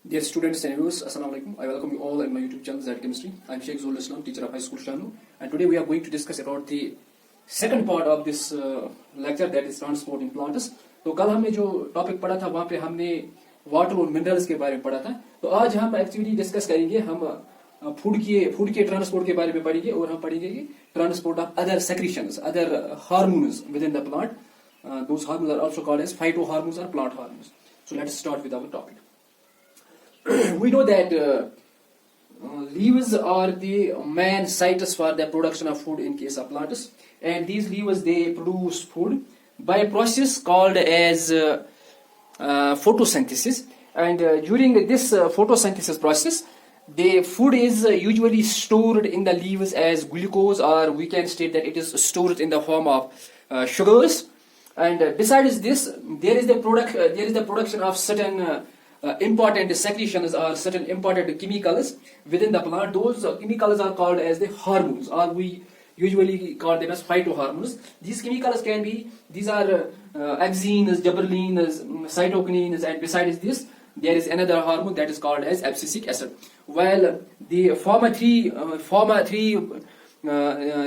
Dear students and viewers, Assalamu alaikum. I welcome you all in my YouTube channel ZAHOOR Chemistry. I am SHIEKH Islam, teacher of high school Shanu, and today we are going to discuss about the second part of this lecture, that is transport in plants. तो कल हमने जो topic पढ़ा था वहाँ पे हमने water और मिनरल्स के बारे में पढ़ा था. तो आज हम एक्चुअली डिस्कस करेंगे, हम फूड के ट्रांसपोर्ट के बारे में पढ़ेंगे और हम पढ़ेंगे transport of other secretions, other hormones with in the plant. Those hormones are also called as phytohormones or plant hormones. So let's start with our topic. We know that leaves are the main sites for the production of food in case of plants, and these leaves they produce food by a process called as photosynthesis. And during this photosynthesis process, the food is usually stored in the leaves as glucose, or we can state that it is stored in the form of sugars. And besides this, there is the production of certain important secretions or certain important chemicals within the plant. Those chemicals are called as the hormones, or we usually call them as phytohormones. These chemicals can be, these are axines, gibberellins, cytokinins, and besides this, there is another hormone that is called as abscisic acid. While the former three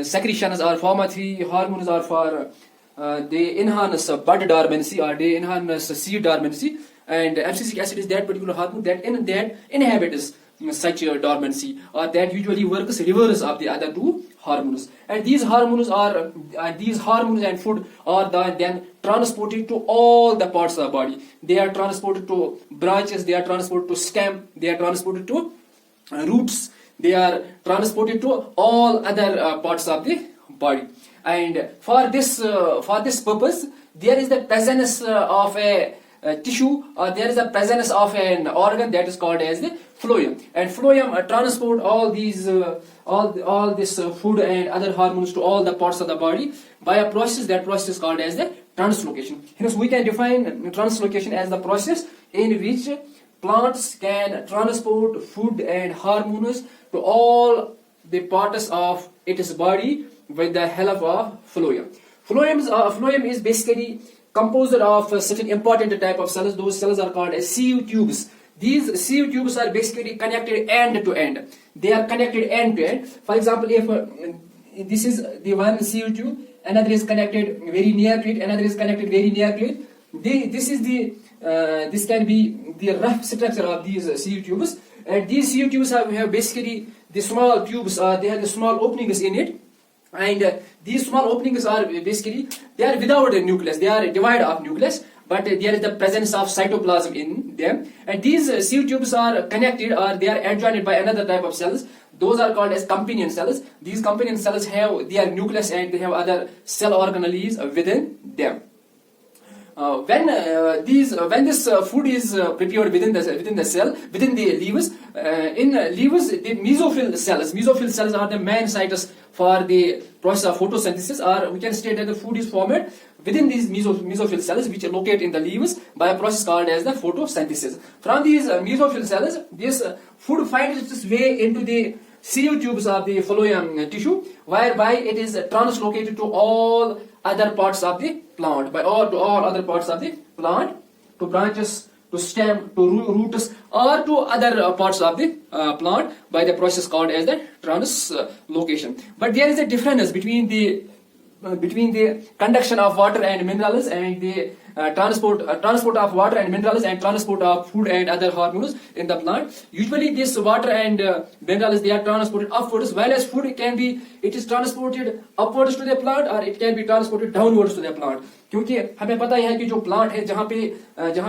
secretions or former three hormones are for they enhance bud dormancy or they enhance seed dormancy, and abscisic acid is that particular hormone that inhibits such dormancy, or that usually works reverse of the other two hormones. And these hormones and food are then transported to all the parts of the body. They are transported to branches, they are transported to stem, they are transported to roots, they are transported to all other parts of the body. And for this purpose, there is the presence of a tissue, or there is a presence of an organ that is called as the phloem. And phloem transport all these all this food and other hormones to all the parts of the body by a process. That process is called as the translocation. Hence, we can define translocation as the process in which plants can transport food and hormones to all the parts of its body with the help of phloem. Phloem is basically composed of a certain important type of cells. Those cells are called as sieve tubes. These sieve tubes are basically connected end to end. They are connected end to end. For example, if this is the one sieve tube, another is connected very near to it, another is connected very near to it. This can be the rough structure of these sieve tubes. And these sieve tubes have basically the small tubes, they have the small openings in it. And these small openings are basically, they are without a nucleus, they are devoid of nucleus, but there is the presence of cytoplasm in them. And these sieve tubes are connected, or they are adjoined by another type of cells. Those are called as companion cells. These companion cells have their nucleus and they have other cell organelles within them. When this food is prepared within the cell, within the leaves, in leaves, the mesophyll cells are the main sites for the process of photosynthesis, or we can state that the food is formed within these mesophyll cells, which are located in the leaves by a process called as the photosynthesis. From these mesophyll cells, this food finds its way into the sieve tubes of the phloem tissue, whereby it is translocated to all other parts of the plant, to all other parts of the plant, to branches, to stem, to roots, or to other parts of the plant by the process called as the translocation. But there is a difference between the conduction of water and minerals and the transport of water and minerals and transport of food and other hormones in the plant. Usually this water and minerals, they are transported upwards, while as food it is transported upwards to the plant, or it can be transported downwards to the plant. क्योंकि हमें पता है कि जो plant है जहाँ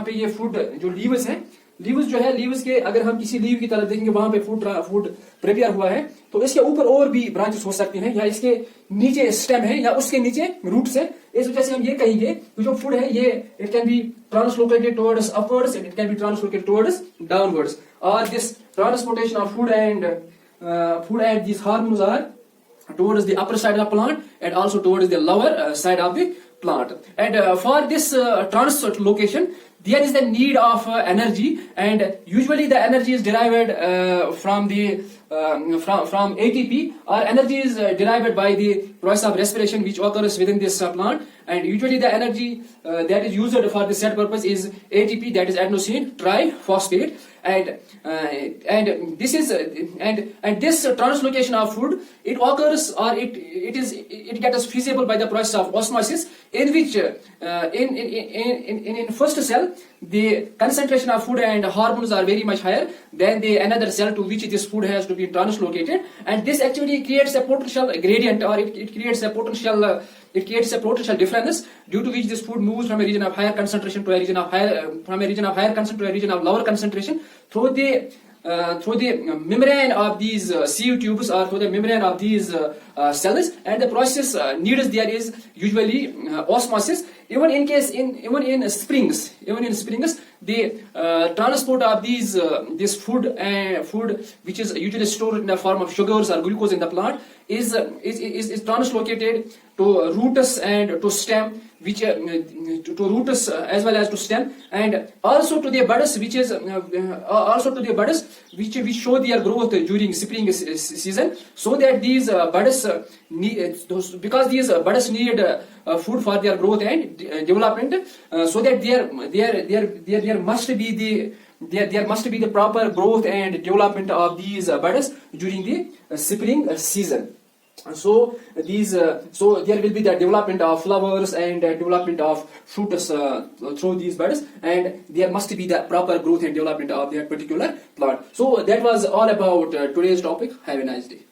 पे ये फूड जो लीव्स है, लीव्स जो है, लीव्स के अगर हम किसी लीव की तरफ देखेंगे वहां पे फूड प्रिपेयर हुआ है, तो इसके ऊपर और भी ब्रांचेस हो सकती हैं, या इसके नीचे स्टेम है, या उसके नीचे रूट्स है. इस वजह से हम ये कहेंगे कि जो फूड है ये it can be translocated towards upwards and it can be translocated towards downwards. और this transportation of food and these hormones are towards the upper side of the plant and also towards the lower side of the plant. And for this translocation, there is the need of energy, and usually the energy is derived from ATP, or energy is derived by the process of respiration which occurs within this plant, and usually the energy that is used for the set purpose is ATP, that is adenosine triphosphate, and this is and this translocation of food, it occurs, or it gets feasible by the process of osmosis, in which in first cell the concentration of food and hormones are very much higher than the another cell to which this food has to be translocated, and this actually creates a potential gradient, or it creates a potential difference, due to which this food moves from a region of higher concentration to a region of higher concentration to a region of lower concentration through the membrane of these sieve tubes, or through the membrane of these cells, and the process needed there is usually osmosis. Even in springs, the transport of this food which is usually stored in the form of sugars or glucose in the plant is translocated to roots and to stem, which to roots as well as to stem, and also to the buds, which show their growth during spring season, so that these buds because these buds need food for their growth and development, so that there must be the proper growth and development of these buds during the spring season. So there will be the development of flowers and development of fruits through these buds, and there must be the proper growth and development of that particular plant. So that was all about today's topic. Have a nice day.